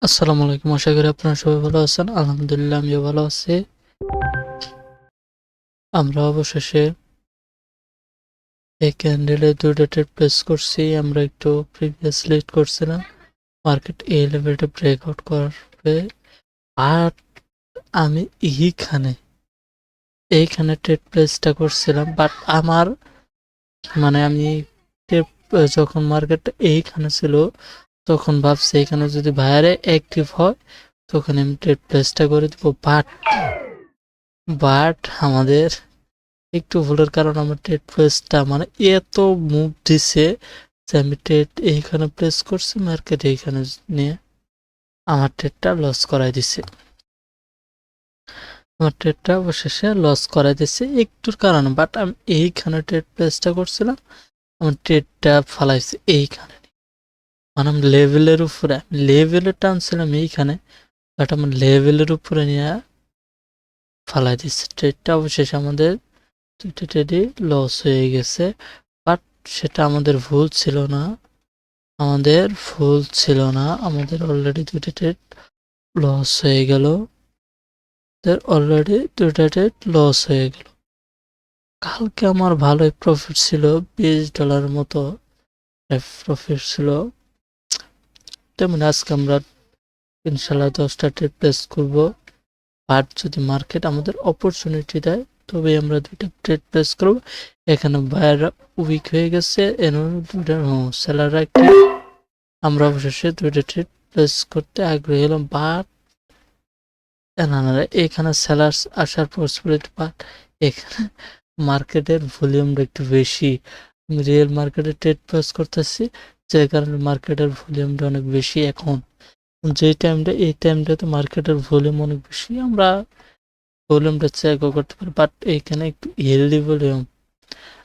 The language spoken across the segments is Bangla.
আসসালামু আলাইকুম। আশা করি আপনারা সবাই ভালো আছেন। আলহামদুলিল্লাহ আমিও ভালো আছি। আমরা অবশেষে এই ক্যান্ডেলে ২টা ট্রেড প্লেস করছি। আমরা একটু প্রিভিয়াসলি করছিলাম মার্কেট এই লেভেলটা ব্রেকআউট করবে। আর আমি এইখানে ট্রেড প্লেসটা করছিলাম, বাট আমার আমি যখন মার্কেটটা এইখানে ছিল তখন ভাবছি এখানে যদি বাইরে অ্যাক্টিভ হয় তখন আমি ট্রেড প্লেসটা করে দিব। বাট আমাদের একটু ভুলের কারণে আমার ট্রেড প্লেসটা এত মুভ দিছে যে আমি ট্রেড এইখানে প্লেস করছি, মার্কেট এইখানে নিয়ে আমার ট্রেডটা লস করাই দিছে। আমার ট্রেডটা অবশেষে লস করাই দিছে একটুর কারণে, বাট আমি এইখানে ট্রেড প্লেসটা করছিলাম, আমার ট্রেডটা ফালাইছে এইখানে। আমি লেভেলের উপরে লেভেলে টানছিলাম এইখানে, বাট আমার লেভেলের উপরে নিয়ে ফালাই দিচ্ছে ট্রেডটা। অবশেষে আমাদের দুইটা ট্রেডই লস হয়ে গেছে, বাট সেটা আমাদের ভুল ছিল না। আমাদের অলরেডি দুইটা ট্রেড লস হয়ে গেল। কালকে আমার ভালোই প্রফিট ছিল, $20 মতো প্রফিট ছিল। তেমন আজকে আমরা ইনশাল্লাহ 10টা ট্রেড প্লেস করব। বাট যদি মার্কেট আমাদের অপরচুনিটি দেয় তবে আমরা 2টা ট্রেড প্লেস করব। এখানে বায়াররা উইক হয়ে গেছে, সেলাররা একটু। আমরা অবশেষে 2টা ট্রেড প্লেস করতে আগ্রহী হলাম, বাট এখানে সেলার্স আসার পসিবিলিটি, বাট এখানে মার্কেটের ভলিউমটা একটু বেশি। আমি রিয়েল মার্কেটে ট্রেড প্লেস করতেছি, যে কারণে মার্কেটের ভলিউমটা অনেক বেশি এখন। এই টাইমটাতে মার্কেটের ভলিউম অনেক বেশি, আমরা ভলিউমটা চেকও করতে পারি, বাট এইখানে একটু হেলদি ভলিউম।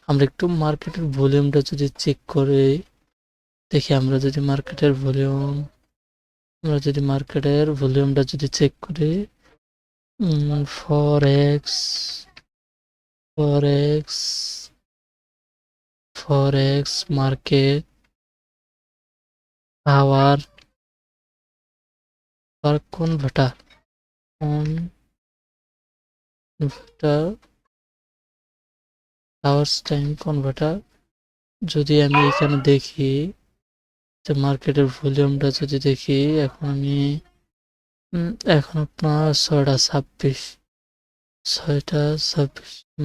আমরা একটু মার্কেটের ভলিউমটা যদি চেক করে দেখি, আমরা যদি মার্কেটের ভলিউমটা যদি চেক করি, forex forex forex market hour converter hours time converter, যদি আমি এখানে দেখি যে মার্কেটের ভলিউমটা যদি দেখি, এখন আপনার 6:26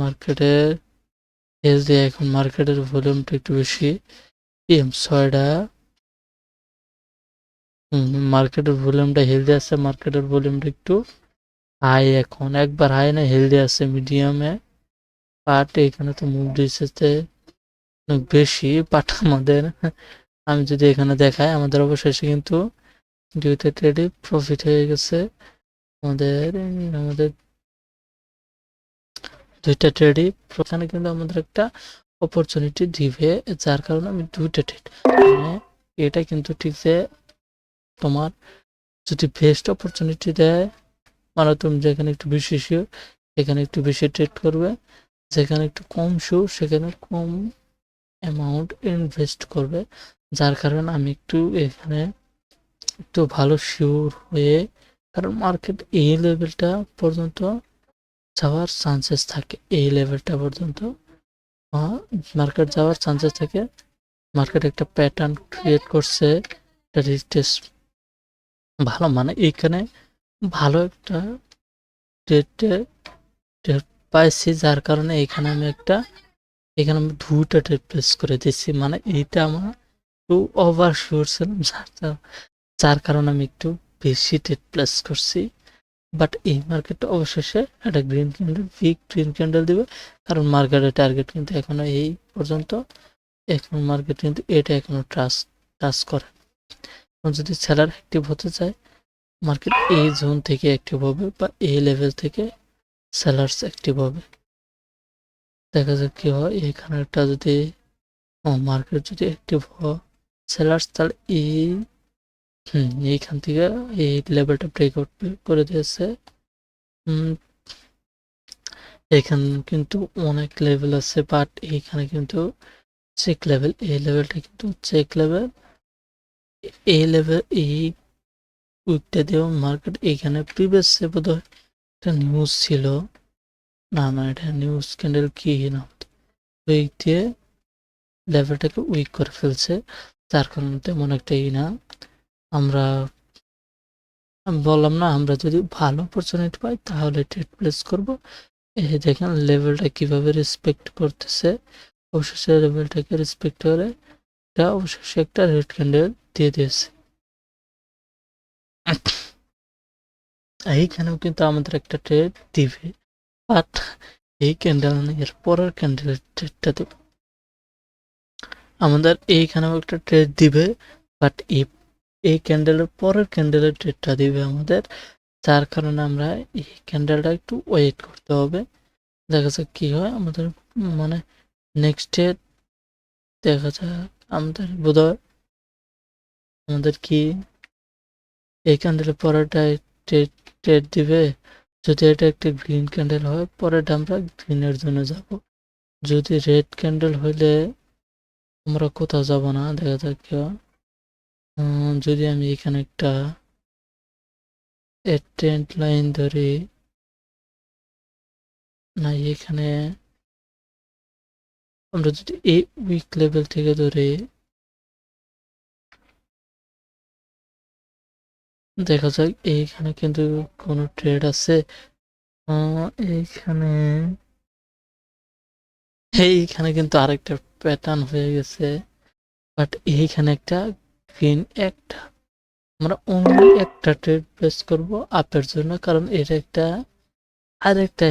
মার্কেটের হেলদি। এখন মার্কেটের ভলিউমটা একটু বেশি, মার্কেটের ভলিউমটা হেলদি আছে, মার্কেটের ভলিউমটা একটু হাই, এখন একবার হাই না হেলদি আছে মিডিয়ামে। বাট এখানে তো মুভ দিচ্ছে অনেক বেশি, বাট আমি যদি এখানে দেখাই, আমাদের অবশেষে কিন্তু 2টা ট্রেডে প্রফিট হয়ে গেছে। আমাদের আমাদের 2টা ট্রেডই এখানে কিন্তু আমাদের একটা অপরচুনিটি দিবে, যার কারণে আমি 2টা ট্রেড, এটা কিন্তু ঠিক যে তোমার যদি বেস্ট অপরচুনিটি দেয়, তুমি যেখানে একটু বেশি শিওর সেখানে একটু বেশি ট্রেড করবে, যেখানে একটু কম শিওর সেখানে কম অ্যামাউন্ট ইনভেস্ট করবে। যার কারণে আমি একটু এখানে একটু ভালো শিওর হয়ে, কারণ মার্কেট এই লেভেলটা পর্যন্ত যাওয়ার চান্সেস থাকে, এই লেভেলটা পর্যন্ত মার্কেট যাওয়ার চান্সেস থাকে। মার্কেট একটা প্যাটার্ন ক্রিয়েট করছে, একটা রিটেস্ট ভালো, এখানে ভালো একটা ট্রেড পাইছি, যার কারণে এখানে আমি 2টা ট্রেড প্লেস করে দিচ্ছি। এইটা আমার একটু ওভার শিওর ছিলাম, যার কারণে আমি একটু বেশি ট্রেড প্লেস করছি। বাট এই মার্কেটটা অবশেষে একটা বিগ গ্রিন ক্যান্ডেল দিবে, কারণ মার্কেটের টার্গেট কিন্তু এখনো এই পর্যন্ত, এখন মার্কেট কিন্তু এটা এখনো টাচ করে। যদি সেলার অ্যাক্টিভ হতে চায়, মার্কেট এই জোন থেকে অ্যাক্টিভ হবে বা এই লেভেল থেকে সেলার্স অ্যাক্টিভ হবে। দেখা যাক কি হয়। এখানে একটা যদি মার্কেট যদি অ্যাক্টিভ হয় সেলার্স, তাহলে এইখান থেকে এই লেভেলটা ব্রেকআউট করে দিয়েছে। এখানে কিন্তু অনেক লেভেল আছে, বাট এইখানে কিন্তু চেক লেভেল, এই লেভেলটা কিন্তু চেক লেভেল, এই লেভেল এই উইকটা দিয়েও মার্কেট এইখানে প্রিভিয়াসে বোধহয় একটা নিউজ ছিল, না না এটা নিউজ ক্যান্ডেল কি না, উইক দিয়ে লেভেলটাকে উইক করে ফেলছে, যার কারণে তেমন একটা না। আমরা আমি বললাম না, আমরা যদি ভালো অপরচুনিটি পাই তাহলে ট্রেড প্লেস করব। এই দেখেন লেভেলটা কিভাবে রেসপেক্ট করতেছে, অবশেষে লেভেলটাকে রেসপেক্ট করে এটা অবশেষে একটা রেড ক্যান্ডেল দিয়ে দিয়েছে। এইখানেও কিন্তু আমাদের একটা ট্রেড দিবে, বাট এই ক্যান্ডেল এর পরের ক্যান্ডেলের ট্রেডটা দেবে আমাদের, এইখানেও একটা ট্রেড দিবে, বাট এই ক্যান্ডেলের পরের ক্যান্ডেলের ট্রেডটা দিবে আমাদের, যার কারণে আমরা এই ক্যান্ডেলটা একটু ওয়েট করতে হবে, দেখা যাক কি হয় আমাদের। মানে নেক্সট ডে দেখা যাক আমাদের বোধহয় আমাদের কি এই ক্যান্ডেলের পরেরটায় ট্রেড দিবে। যদি এটা একটা গ্রিন ক্যান্ডেল হয় পরেরটা আমরা গ্রিনের জন্য যাব, যদি রেড ক্যান্ডেল হইলে আমরা কোথাও যাব না, দেখা যাক কি হয়। যদি আমি এখানে একটা ট্রেন্ড লাইন ধরি, না এখানে আমরা যদি এই উইক লেভেল থেকে ধরে দেখা যাক, এইখানে কিন্তু কোনো ট্রেড আছে, এইখানে এইখানে কিন্তু আরেকটা প্যাটার্ন হয়ে গেছে, বাট এইখানে একটা গ্রিন একটা আমরা অনলি একটা ট্রেড প্লেস করব আপের জন্য, কারণ এটা একটা আরেকটা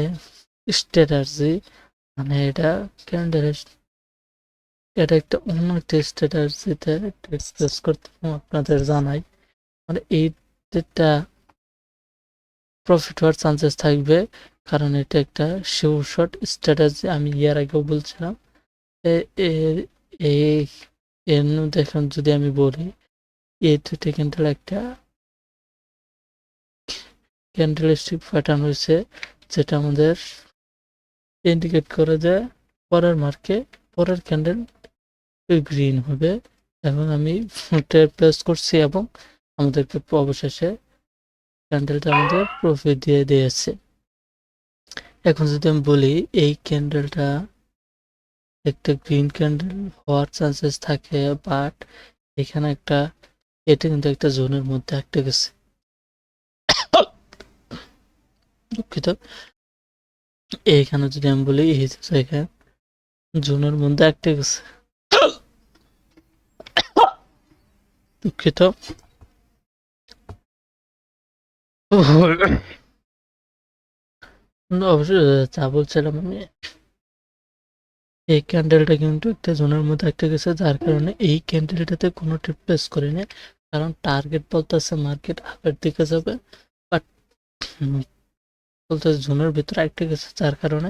স্ট্র্যাটাজি, মানে এটা ক্যান্ডেল, এটা একটা অন্য একটা স্ট্র্যাটাজিতে ট্রেড প্লেস করতে আপনাদের জানাই, মানে এইটা প্রফিট হওয়ার চান্সেস থাকবে, কারণ এটা একটা শিওর শট স্ট্র্যাটাজি, আমি ইয়ার আগেও বলছিলাম। এই দেখুন যদি আমি বলি এই দুটো ক্যান্ডেল একটা ক্যান্ডেলস্টিক প্যাটার্ন হয়েছে, যেটা আমাদের ইন্ডিকেট করে যে পরের মার্কে পরের ক্যান্ডেল গ্রিন হবে, এবং আমি ট্রেড প্লেস করছি এবং আমাদেরকে অবশেষে ক্যান্ডেলটা আমাদের প্রফিট দিয়ে দিয়েছে। এখন যদি আমি বলি এই ক্যান্ডেলটা একটা গ্রিন ক্যান্ডেল হওয়ার চান্সেস থাকে, বাট এখানে একটা এটা কিন্তু একটা জোনের মধ্যে আটকে গেছে, দুঃখিত। এইখানে যদি আমি বলি এই জায়গায় জোনের মধ্যে আটকে গেছে, দুঃখিত। অবশ্যই যা বলছিলাম আমি, এই ক্যান্ডেলটা কিন্তু একটা জোনের মধ্যে আটকে গেছে, যার কারণে এই ক্যান্ডেলটাতে কোনো ট্রেড প্লেস করিনি, কারণ টার্গেট বলতেছে মার্কেট আপের দিকে যাবে, বাট বলতে জোনের ভিতরে আটকে গেছে, যার কারণে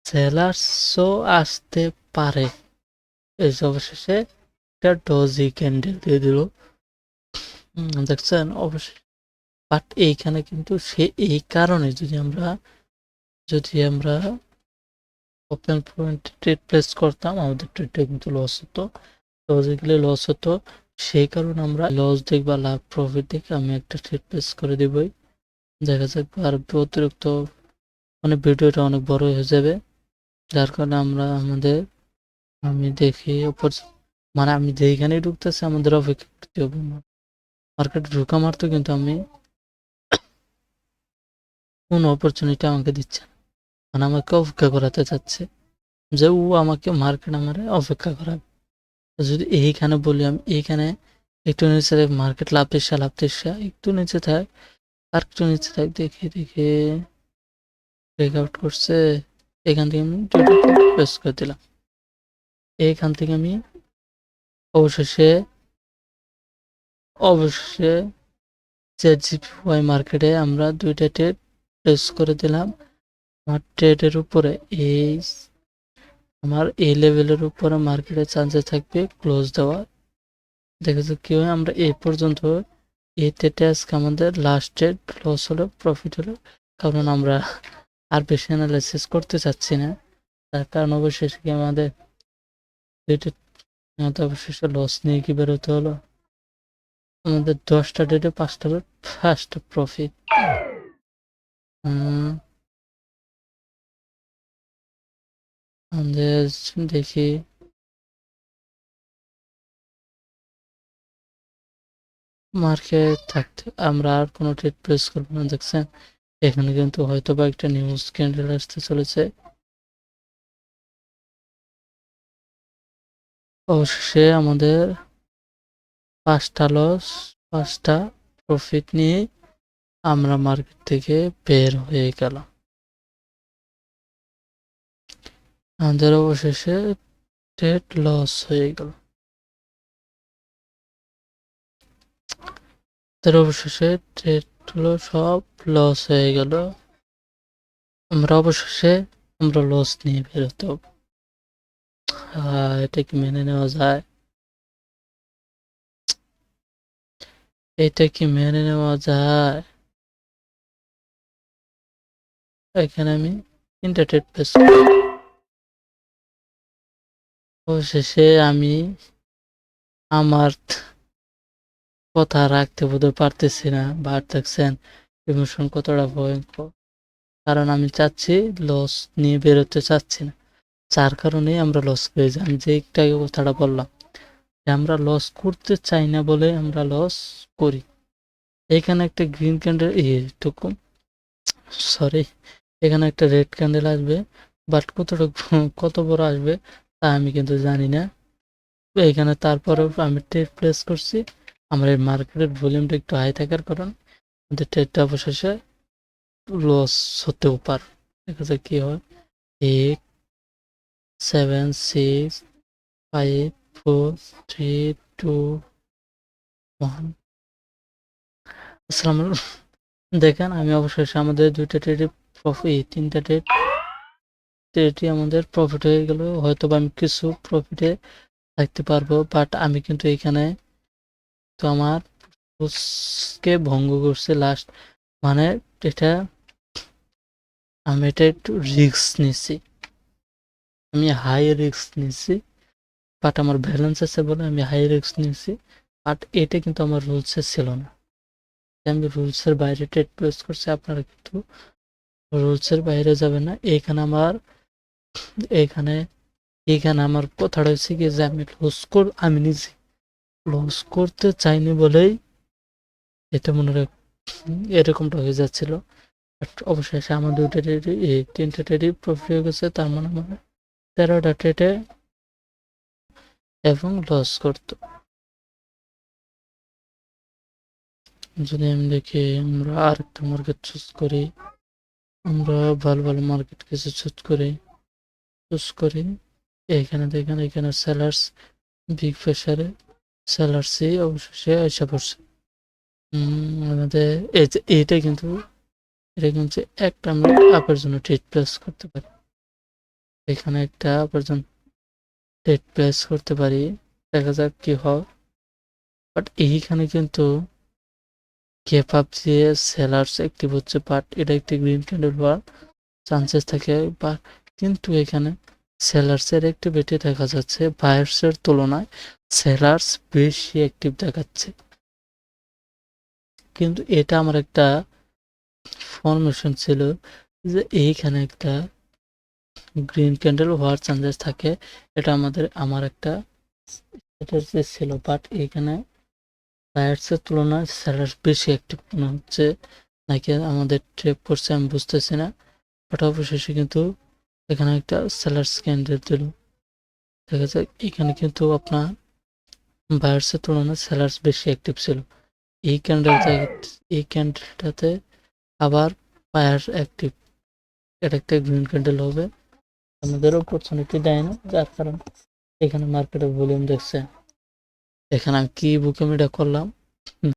সেলার্সও আসতে পারে। এই যে অবশেষে একটা ডজি ক্যান্ডেল দিয়ে দিল, দেখছেন অবশ্যই। বাট এইখানে কিন্তু সে এই কারণে যদি আমরা ওপেন পয়েন্ট ট্রেড প্লেস করতাম আমাদের ট্রেডটা কিন্তু লস হতো, লজিক্যালি লস হতো, সেই কারণে আমরা লস দেখব বা লাভ প্রফিট দেখে আমি একটা ট্রেড প্লেস করে দিবই, দেখা যাক। আর অতিরিক্ত মানে ভিডিওটা অনেক বড় হয়ে যাবে, যার কারণে আমি দেখি মানে আমি যেইখানেই ঢুকতেছি আমাদের অপেক্ষা করতে হবে, মার্কেটে ঢুকা মারতো কিন্তু আমি কোন অপরচুনিটি আমাকে দিচ্ছে না, মানে আমাকে অপেক্ষা করাতে চাচ্ছে যে ও আমাকে মার্কেট আমারে অপেক্ষা করাবে। যদি এইখানে বলি আমি এইখানে একটু নিচে মার্কেট লাভ একটু নিচে থাক, আর একটু নিচে থাক, দেখে ব্রেকআউট করছে, এখান থেকে আমি প্রেস করে দিলাম, এইখান থেকে আমি অবশেষে ZGPY মার্কেটে আমরা দুইটা ট্রেড প্লেস করে দিলাম। আমার ট্রেডের উপরে আমার এই লেভেলের উপরে মার্কেটের চান্সেস থাকবে ক্লোজ দেওয়ার, দেখা যাক কি হয়। আমরা এই পর্যন্ত এই ট্রেডে আজকে আমাদের লাস্ট ট্রেড লস হলো প্রফিট হলো, কারণ আমরা আর বেশি অ্যানালাইসিস করতে চাচ্ছি না, তার কারণ অবশেষে কি আমাদের অবশেষে লস নিয়ে কি বেরোতে হলো। আমাদের 10টা ডেটে 5টা লট, ফার্স্ট প্রফিট। আমাদের দেখি মার্কেট থাকতে আমরা আর কোনো ট্রেড প্লেস করবো না। দেখছেন এখানে কিন্তু হয়তো বা একটা নিউজ ক্যান্ডেল আসতে চলেছে। অবশেষে আমাদের 5টা লস, 5টা প্রফিট নিয়ে আমরা মার্কেট থেকে বের হয়ে গেলাম। আমাদের অবশেষে ট্রেড লস হয়ে গেল। আমাদের অবশেষে ট্রেড গুলো সব লস হয়ে গেল। আমরা অবশেষে লস নিয়ে বেরোতে হবে। এটা কি মেনে নেওয়া যায়? এটা কি মেনে নেওয়া যায়? এখানে আমি তিনটা ট্রেড প্লেস অবশেষে আমি আমার কথা রাখতে বোধহয় পারতেছি না। বাট দেখছেন ইমোশন কতটা ভয়ঙ্কর। কারণ আমি চাচ্ছি লস নিয়ে বেরোতে চাচ্ছি না, যার কারণে আমরা লস করে যাই। আমি যে একটু আগে কথাটা বললাম যে আমরা লস করতে চাই না বলে আমরা লস করি। এখানে একটা গ্রিন ক্যান্ডেল টুকু সরি এখানে একটা রেড ক্যান্ডেল আসবে, বাট কত বড় আসবে তা আমি কিন্তু জানি না। এখানে তারপরেও আমি ট্রেড প্লেস করছি। আমার এই মার্কেটের ভলিউমটা একটু হাই থাকার কারণ আমাদের ট্রেডটা অবশেষে লস হতেও পারে। দেখা যাক কি হয়। 8 7 6 5 4 3 2 1। আসসালামু আলাইকুম। দেখেন আমি অবশেষে আমাদের দুইটা ট্রেডে প্রফিট, তিনটা ট্রেডই আমাদের প্রফিট হয়ে গেল। হয়তো বা আমি কিছু প্রফিটে থাকতে পারবো, বাট আমি কিন্তু এখানে তো আমার কে ভঙ্গ করছে লাস্ট। মানে এটা আমি এটা একটু রিস্ক নিছি, আমি হাই রিস্ক নিছি। বাট আমার ব্যালেন্স আছে বলে আমি হাই রিস্ক নিয়েছি। বাট এটা কিন্তু আমার রুলসে ছিল না। আমি রুলসের বাইরে ট্রেড প্লেস করছি। আপনারা কিন্তু রুলসের বাইরে যাবেন না। এখানে এখানে আমার কথাটা হচ্ছে কি যে আমি নিজে লস করতে চাইনি বলেই এটা মনে রাখ এরকমটা হয়ে যাচ্ছিল। বাট অবশেষে আমার দুইটা ট্রেডই তিনটা ট্রেডই প্রফিট হয়ে গেছে। তার মানে 13টা ট্রেডে এবং লস করতো। যদি আমি দেখি আমরা আরেকটা মার্কেট চুজ করি, আমরা ভালো ভালো মার্কেট কিছু চুজ করি। এখানে দেখেন এখানে সেলার্স বিগ প্রেসারে সেলার্সই অবশেষে এসে পড়ছে। আমাদের এইটা কিন্তু একটা আমরা আপের জন্য ট্রেড প্লেস করতে পারি। এখানে একটা আপের জন্য ট্রেড প্লেস করতে পারি, দেখা যাক কি হয়। বাট এইখানে কিন্তু গ্যাপ আপ দিয়ে সেলার্স অ্যাক্টিভ হচ্ছে, বাট এটা একটি গ্রিন ক্যান্ডেল হওয়ার চান্সেস থাকে। বা কিন্তু এখানে সেলার্সের অ্যাক্টিভিটি দেখা যাচ্ছে বায়ার্সের তুলনায় সেলার্স বেশি অ্যাক্টিভ দেখাচ্ছে। কিন্তু এটা আমার একটা ফরমেশন ছিল যে এইখানে একটা গ্রিন ক্যান্ডেল হওয়ার চান্সেস থাকে। এটা আমার একটা স্ট্র্যাটেজি ছিল। বাট এখানে বায়ার্সের তুলনায় সেলার্স বেশি অ্যাক্টিভ মনে হচ্ছে, নাকি আমাদের ট্রেপ করছে আমি বুঝতেছি না। বাট অবশেষে কিন্তু এখানে একটা সেলার্স ক্যান্ডেল দিল। দেখা যায় এখানে কিন্তু আপনার বায়ার্সের তুলনায় সেলার্স বেশি অ্যাক্টিভ ছিল। এই ক্যান্ডেলটাতে আবার বায়ার অ্যাক্টিভ। এটা একটা গ্রিন ক্যান্ডেল হবে, আমাদের অপরচুনিটি দেয় না, যার কারণে এখানে মার্কেটের ভলিউম দেখছে। এখানে আমি কি বুকেমিটা করলাম